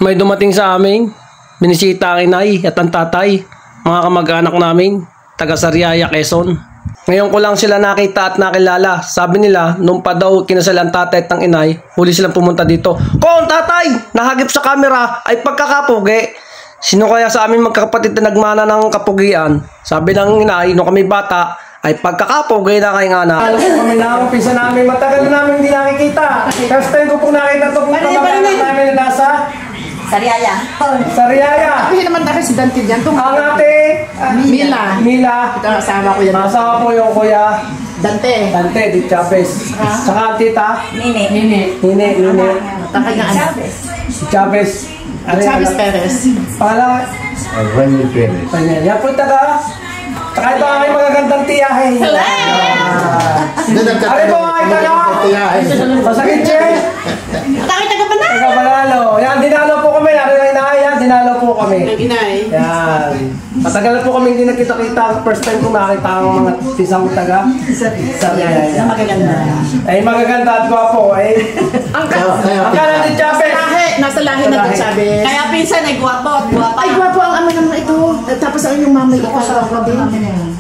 May dumating sa amin, binisita ang inay at ang tatay, mga kamag-anak namin, taga Sariaya, Quezon. Ngayon ko lang sila nakita at nakilala. Sabi nila, nung pa daw kinasal ang tatay at ang inay, huli silang pumunta dito. Kung tatay, nahagip sa camera ay pagkakapugi. Sino kaya sa amin magkakapatid na nagmana ng kapugian? Sabi ng inay, nung kami bata, ay pagkakapugi na kay anak. Kami na ang pisa namin, matagal na namin hindi nakikita. First time ko pong nakita ito kung kamag-anak namin na nasa Sariaya. Sariaya. Kasi naman tayo si Dante dyan. Ang ate, Mila. Ito ang asawa ko yan. Asawa po yung kuya Dante. Dante di Chavez. Saka tita Nini. Nini. Takay ng anak. Chavez. Chavez Perez. Pangalan? Remy Perez. Yan po taga. Saka ito ang aking magagandang tiyahin. Ano po ay taga? Masakit siya. Takay taga pa na. Taga Panalo. Yan, dinalo po kami. Yan, dinalo po kami. Nag-inay. Yan. Matagal na po kami hindi nakita-kita. First time ko nakita ang mga tisang taga. Sariaya. Magaganda. Ay, magaganda at gwapo. Ang kala ni Chavez. Nasa lahi na ito, Chavez. Kaya pinsan ay gwapo at gwapa. Ay, gwapo ang ama naman ito. Tapos ang inyong mama ikaw sa din.